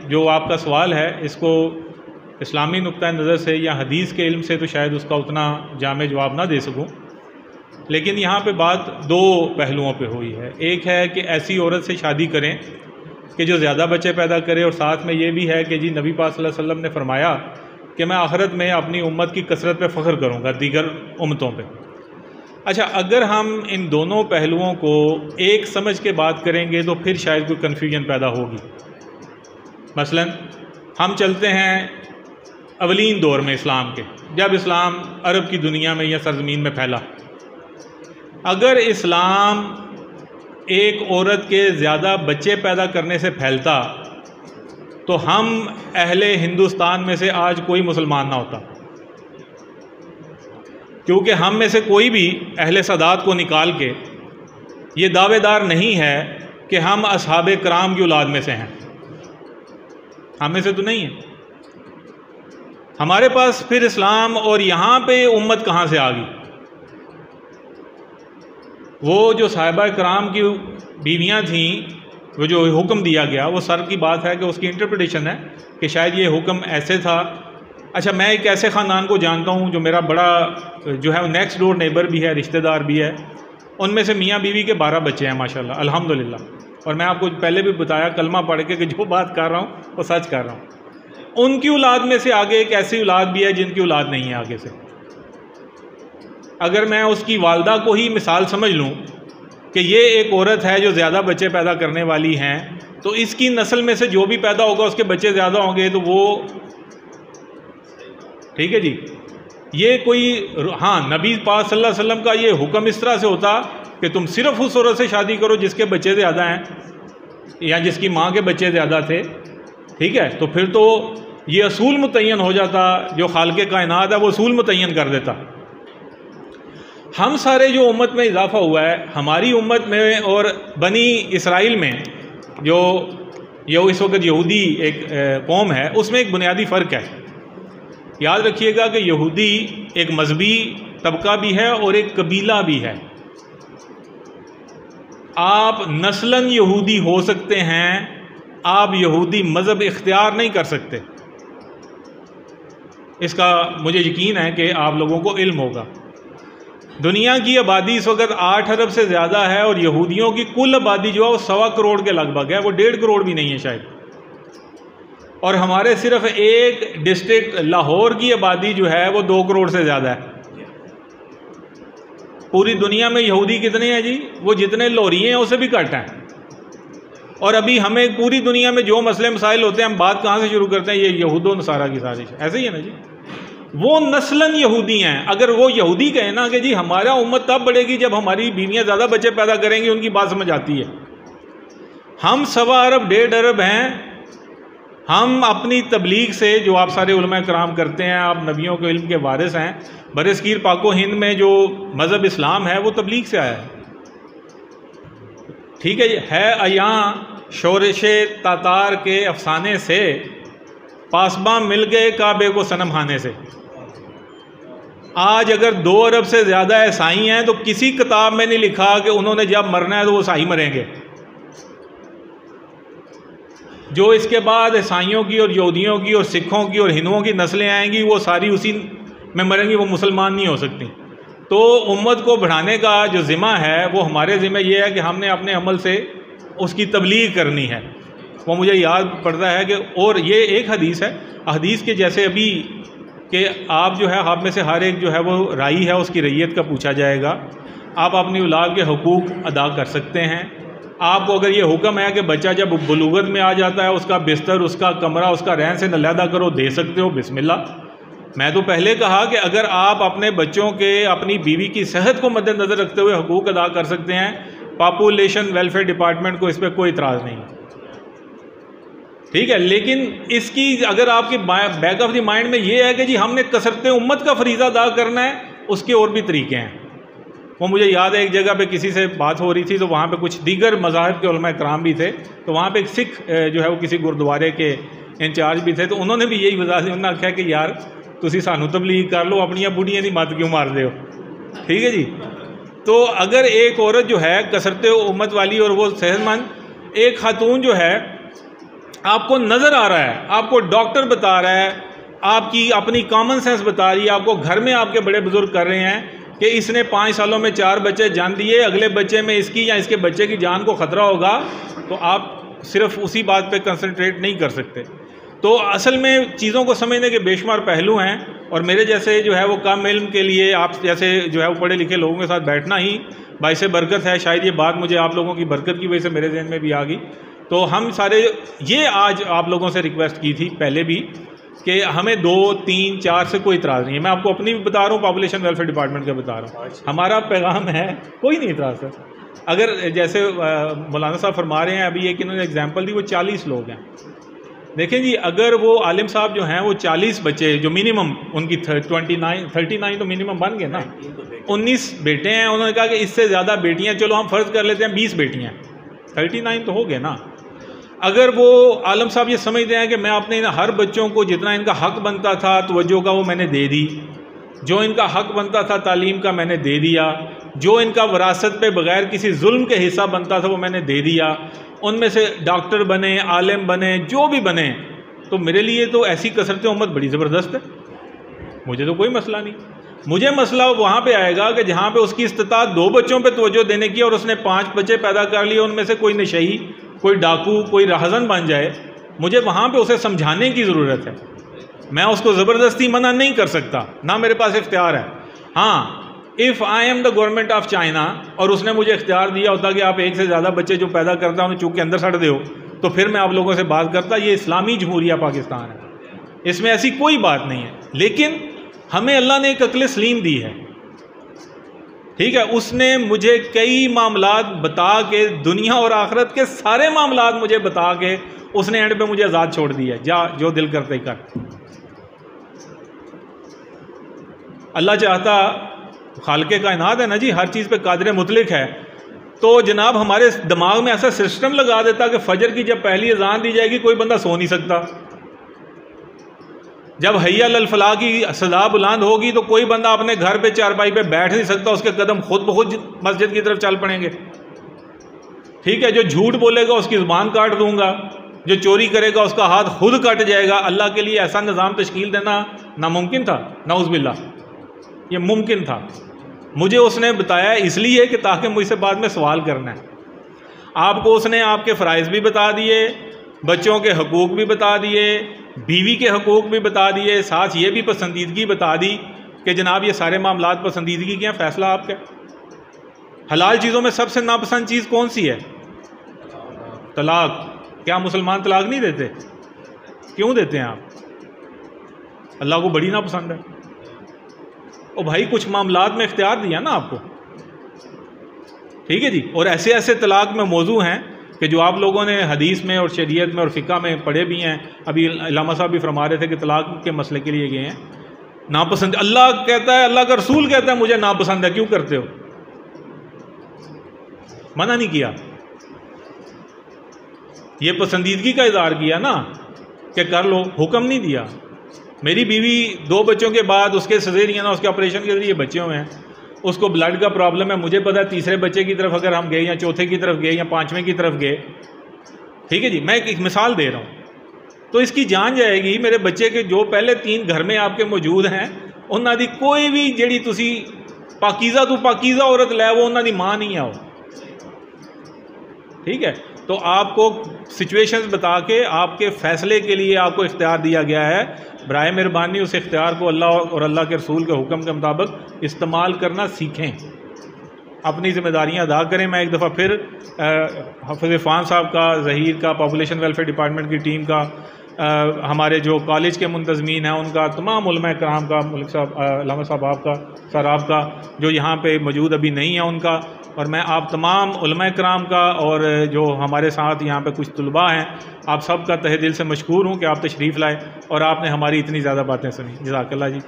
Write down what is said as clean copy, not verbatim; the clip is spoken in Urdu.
جو آپ کا سوال ہے اس کو اسلامی نقطہ نظر سے یا حدیث کے علم سے تو شاید اس کا اتنا جامع جواب نہ دے سکوں، لیکن یہاں پہ بات دو پہلوؤں پہ ہوئی ہے۔ ایک ہے کہ ایسی عورت سے شادی کریں کہ جو زیادہ بچے پیدا کرے، اور ساتھ میں یہ بھی ہے کہ جی نبی پاک صلی اللہ علیہ وسلم نے فرمایا کہ میں آخرت میں اپنی امت کی کثرت پہ فخر کروں گا دیگر امتوں پہ۔ اچھا، اگر ہم ان دونوں پہلوؤں کو ایک سمجھ کے بات کریں گے تو پھر شاید کوئی کنفیوژن پیدا ہوگی۔ مثلا ہم چلتے ہیں اولین دور میں اسلام کے، جب اسلام عرب کی دنیا میں یا سرزمین میں پھیلا۔ اگر اسلام ایک عورت کے زیادہ بچے پیدا کرنے سے پھیلتا تو ہم اہل ہندوستان میں سے آج کوئی مسلمان نہ ہوتا، کیونکہ ہم میں سے کوئی بھی اہل سادات کو نکال کے یہ دعوے دار نہیں ہے کہ ہم اصحاب کرام کی اولاد میں سے ہیں۔ ہم میں سے تو نہیں ہے۔ ہمارے پاس پھر اسلام اور یہاں پہ امت کہاں سے آ گئی؟ وہ جو صحابہ کرام کی بیویاں تھیں، وہ جو حکم دیا گیا، وہ سر کی بات ہے کہ اس کی انٹرپریٹیشن ہے کہ شاید یہ حکم ایسے تھا۔ اچھا، میں ایک ایسے خاندان کو جانتا ہوں جو میرا بڑا جو ہے نیکسٹ ڈور نیبر بھی ہے، رشتہ دار بھی ہے، ان میں سے میاں بیوی کے 12 بچے ہیں ماشاءاللہ الحمدللہ۔ اور میں آپ کو پہلے بھی بتایا کلمہ پڑھ کے کہ جو بات کر رہا ہوں وہ سچ کر رہا ہوں۔ ان کی اولاد میں سے آگے ایک ایسی اولاد بھی ہے جن کی اولاد نہیں ہے آگے سے۔ اگر میں اس کی والدہ کو ہی مثال سمجھ لوں کہ یہ ایک عورت ہے جو زیادہ بچے پیدا کرنے والی ہیں، تو اس کی نسل میں سے جو بھی پیدا ہوگا اس کے بچے زیادہ ہوں گے، تو وہ ٹھیک ہے جی۔ یہ کوئی ہاں نبی پاک صلی اللہ علیہ وسلم کا یہ حکم اس طرح سے ہوتا کہ تم صرف اس عورت سے شادی کرو جس کے بچے زیادہ ہیں یا جس کی ماں کے بچے زیادہ تھے، ٹھیک ہے، تو پھر تو یہ اصول متعین ہو جاتا، جو خالق کائنات ہے وہ اصول متعین کر دیتا۔ ہم سارے جو امت میں اضافہ ہوا ہے، ہماری امت میں اور بنی اسرائیل میں جو اس وقت یہودی ایک قوم ہے، اس میں ایک بنیادی فرق ہے۔ یاد رکھیے گا کہ یہودی ایک مذہبی طبقہ بھی ہے اور ایک قبیلہ بھی ہے۔ آپ نسلاً یہودی ہو سکتے ہیں، آپ یہودی مذہب اختیار نہیں کر سکتے۔ اس کا مجھے یقین ہے کہ آپ لوگوں کو علم ہوگا۔ دنیا کی آبادی اس وقت 8 ارب سے زیادہ ہے، اور یہودیوں کی کل آبادی جو ہے وہ 1.25 کروڑ کے لگ بھگ ہے، وہ 1.5 کروڑ بھی نہیں ہے شاید۔ اور ہمارے صرف ایک ڈسٹرکٹ لاہور کی آبادی جو ہے وہ 2 کروڑ سے زیادہ ہے۔ پوری دنیا میں یہودی کتنے ہیں جی؟ وہ جتنے لوری ہیں اسے بھی کٹ ہیں۔ اور ابھی ہمیں پوری دنیا میں جو مسئلے مسائل ہوتے ہیں، ہم بات کہاں سے شروع کرتے ہیں؟ یہ یہود و نصارہ کی سازش، ایسے ہی ہے نا جی۔ وہ نسلاً یہودی ہیں۔ اگر وہ یہودی کہیں نا کہ جی ہمارا امت تب بڑھے گی جب ہماری بیویاں زیادہ بچے پیدا کریں گی، ان کی بات سمجھ آتی ہے۔ ہم 1.25 ارب 1.5 ارب ہیں۔ ہم اپنی تبلیغ سے، جو آپ سارے علماء کرام کرتے ہیں، آپ نبیوں کے علم کے وارث ہیں، برصغیر پاک و ہند میں جو مذہب اسلام ہے وہ تبلیغ سے آیا ہے، ٹھیک ہے ایاں شورش تاتار کے افسانے سے، پاسباں مل گئے کعبے کو صنم خانے سے۔ آج اگر 2 ارب سے زیادہ عیسائی ہیں تو کسی کتاب میں نہیں لکھا کہ انہوں نے جب مرنا ہے تو وہ عیسائی مریں گے۔ جو اس کے بعد عیسائیوں کی اور یہودیوں کی اور سکھوں کی اور ہندوؤں کی نسلیں آئیں گی، وہ ساری اسی میں مریں گی، وہ مسلمان نہیں ہو سکتی۔ تو امت کو بڑھانے کا جو ذمہ ہے وہ ہمارے ذمہ یہ ہے کہ ہم نے اپنے عمل سے اس کی تبلیغ کرنی ہے۔ وہ مجھے یاد پڑتا ہے کہ اور یہ ایک حدیث ہے، حدیث کے جیسے ابھی کہ آپ جو ہے آپ میں سے ہر ایک جو ہے وہ رائی ہے، اس کی رعیت کا پوچھا جائے گا۔ آپ اپنی اولاد کے حقوق ادا کر سکتے ہیں۔ آپ کو اگر یہ حکم ہے کہ بچہ جب بلوغت میں آ جاتا ہے اس کا بستر، اس کا کمرہ، اس کا رہن سہن علیحدہ کرو، دے سکتے ہو، بسم اللہ۔ میں تو پہلے کہا کہ اگر آپ اپنے بچوں کے، اپنی بیوی کی صحت کو مد نظر رکھتے ہوئے حقوق ادا کر سکتے ہیں، پاپولیشن ویلفیئر ڈپارٹمنٹ کو اس پہ کوئی اعتراض نہیں، ٹھیک ہے۔ لیکن اس کی اگر آپ کے بیک آف دی مائنڈ میں یہ ہے کہ جی ہم نے کثرت امت کا فریضہ ادا کرنا ہے، اس کے اور بھی طریقے ہیں۔ وہ مجھے یاد ہے ایک جگہ پہ کسی سے بات ہو رہی تھی، تو وہاں پہ کچھ دیگر مذاہب کے علماء کرام بھی تھے، تو وہاں پہ ایک سکھ جو ہے وہ کسی گردوارے کے انچارج بھی تھے، تو انہوں نے بھی یہی وضاحت، انہوں نے کہا کہ یار تسی سانو تبلیغ کر لو، اپنی بڑھیاں دی مت کیوں مار دے ہو، ٹھیک ہے جی۔ تو اگر ایک عورت جو ہے کثرت امت والی اور وہ صحت مند، ایک خاتون جو ہے آپ کو نظر آ رہا ہے، آپ کو ڈاکٹر بتا رہا ہے، آپ کی اپنی کامن سینس بتا رہی ہے، آپ کو گھر میں آپ کے بڑے بزرگ کر رہے ہیں کہ اس نے 5 سالوں میں 4 بچے جان دیے، اگلے بچے میں اس کی یا اس کے بچے کی جان کو خطرہ ہوگا، تو آپ صرف اسی بات پہ کنسنٹریٹ نہیں کر سکتے۔ تو اصل میں چیزوں کو سمجھنے کے بے شمار پہلو ہیں، اور میرے جیسے جو ہے وہ کم علم کے لیے آپ جیسے جو ہے وہ پڑھے لکھے لوگوں کے ساتھ بیٹھنا ہی باعث برکت ہے۔ شاید یہ بات مجھے آپ لوگوں کی برکت کی وجہ سے میرے ذہن میں بھی آ گئی۔ تو ہم سارے یہ آج آپ لوگوں سے ریکویسٹ کی تھی پہلے بھی کہ ہمیں 2 3 4 سے کوئی اعتراض نہیں ہے، میں آپ کو اپنی بھی بتا رہا ہوں، پاپولیشن ویلفیئر ڈپارٹمنٹ کا بتا رہا ہوں، ہمارا پیغام ہے کوئی نہیں اعتراض سر۔ اگر جیسے مولانا صاحب فرما رہے ہیں ابھی ایک انہوں نے اگزامپل دی، وہ 40 لوگ ہیں، دیکھیں جی اگر وہ عالم صاحب جو ہیں وہ 40 بچے جو منیمم ان کی 39 تو منیمم بن گئے نا، 19 بیٹے ہیں، انہوں نے کہا کہ اس سے زیادہ بیٹیاں، چلو ہم فرض کر لیتے ہیں 20 بیٹیاں، 39 تو ہو گئے نا۔ اگر وہ عالم صاحب یہ سمجھتے ہیں کہ میں اپنے ہر بچوں کو جتنا ان کا حق بنتا تھا توجہ کا وہ میں نے دے دی، جو ان کا حق بنتا تھا تعلیم کا میں نے دے دیا، جو ان کا وراثت پہ بغیر کسی ظلم کے حصہ بنتا تھا وہ میں نے دے دیا، ان میں سے ڈاکٹر بنے، عالم بنے، جو بھی بنے، تو میرے لیے تو ایسی کثرت امت بڑی زبردست ہے، مجھے تو کوئی مسئلہ نہیں۔ مجھے مسئلہ وہاں پہ آئے گا کہ جہاں پہ اس کی استطاعت 2 بچوں پہ توجہ دینے کی اور اس نے 5 بچے پیدا کر لیے، ان میں سے کوئی نشئی، کوئی ڈاکو، کوئی راہزن بن جائے، مجھے وہاں پہ اسے سمجھانے کی ضرورت ہے، میں اس کو زبردستی منع نہیں کر سکتا، نہ میرے پاس اختیار ہے۔ ہاں if I am the government of China اور اس نے مجھے اختیار دیا ہوتا کہ آپ 1 سے زیادہ بچے جو پیدا کرتا ہوں چونکہ اندر سڑ دے ہو، تو پھر میں آپ لوگوں سے بات کرتا، یہ اسلامی جمہوریہ پاکستان ہے، اس میں ایسی کوئی بات نہیں ہے، لیکن ہمیں اللہ نے ایک عقل سلیم دی ہے، ٹھیک ہے، اس نے مجھے کئی معاملات بتا کے، دنیا اور آخرت کے سارے معاملات مجھے بتا کے اس نے اینڈ پہ مجھے آزاد چھوڑ دیا، جا جو دل کرتے کر۔ اللہ چاہتا، خالق کائنات ہے نا جی، ہر چیز پہ قادر مطلق ہے، تو جناب ہمارے دماغ میں ایسا سسٹم لگا دیتا کہ فجر کی جب پہلی اذان دی جائے گی کوئی بندہ سو نہیں سکتا، جب حی علی الفلاح کی صدا بلند ہوگی تو کوئی بندہ اپنے گھر پہ چارپائی پہ بیٹھ نہیں سکتا، اس کے قدم خود بخود مسجد کی طرف چل پڑیں گے، ٹھیک ہے، جو جھوٹ بولے گا اس کی زبان کاٹ دوں گا، جو چوری کرے گا اس کا ہاتھ خود کٹ جائے گا۔ اللہ کے لیے ایسا نظام تشکیل دینا ناممکن تھا، نعوذ باللہ، یہ ممکن تھا، مجھے اس نے بتایا اس لیے کہ تاکہ مجھ سے بعد میں سوال کرنا ہے۔ آپ کو اس نے آپ کے فرائض بھی بتا دیے، بچوں کے حقوق بھی بتا دیے، بیوی کے حقوق بھی بتا دیے، ساتھ یہ بھی پسندیدگی بتا دی کہ جناب یہ سارے معاملات پسندیدگی کے ہیں، فیصلہ آپ کا۔ حلال چیزوں میں سب سے ناپسند چیز کون سی ہے؟ طلاق۔ کیا مسلمان طلاق نہیں دیتے؟ کیوں دیتے ہیں آپ؟ اللہ کو بڑی ناپسند ہے۔ او بھائی کچھ معاملات میں اختیار دیا نا آپ کو، ٹھیک ہے جی، اور ایسے ایسے طلاق میں موضوع ہیں کہ جو آپ لوگوں نے حدیث میں اور شریعت میں اور فقہ میں پڑھے بھی ہیں، ابھی علامہ صاحب بھی فرما رہے تھے کہ طلاق کے مسئلے کے لیے گئے ہیں، ناپسند، اللہ کہتا ہے، اللہ کا رسول کہتا ہے مجھے ناپسند ہے، کیوں کرتے ہو؟ منع نہیں کیا، یہ پسندیدگی کا اظہار کیا نا کہ کر لو، حکم نہیں دیا۔ میری بیوی 2 بچوں کے بعد اس کے سیزیرین، اس کے آپریشن کے ذریعے بچے ہوئے ہیں، اس کو بلڈ کا پرابلم ہے، مجھے پتا ہے تیسرے بچے کی طرف اگر ہم گئے یا چوتھے کی طرف گئے یا 5ویں کی طرف گئے، ٹھیک ہے جی، میں ایک مثال دے رہا ہوں، تو اس کی جان جائے گی میرے بچے کے جو پہلے 3 گھر میں آپ کے موجود ہیں، انہاں دی کوئی بھی جڑی تسی پاکیزہ تو پاکیزہ عورت لے وہ انہاں دی ماں نہیں آؤ، ٹھیک ہے، تو آپ کو سچویشنز بتا کے آپ کے فیصلے کے لیے آپ کو اختیار دیا گیا ہے، برائے مہربانی اس اختیار کو اللہ اور اللہ کے رسول کے حکم کے مطابق استعمال کرنا سیکھیں، اپنی ذمہ داریاں ادا کریں۔ میں ایک دفعہ پھر حافظ عرفان صاحب کا، ظہیر کا، پاپولیشن ویلفیئر ڈپارٹمنٹ کی ٹیم کا، ہمارے جو کالج کے منتظمین ہیں ان کا، تمام علماء کرام کا، ملک صاحب، علامہ صاحب آپ کا، سر آپ کا، جو یہاں پہ موجود ابھی نہیں ہیں ان کا، اور میں آپ تمام علماء کرام کا، اور جو ہمارے ساتھ یہاں پہ کچھ طلباء ہیں، آپ سب کا تہہ دل سے مشکور ہوں کہ آپ تشریف لائے اور آپ نے ہماری اتنی زیادہ باتیں سنی، جزاک اللہ جی۔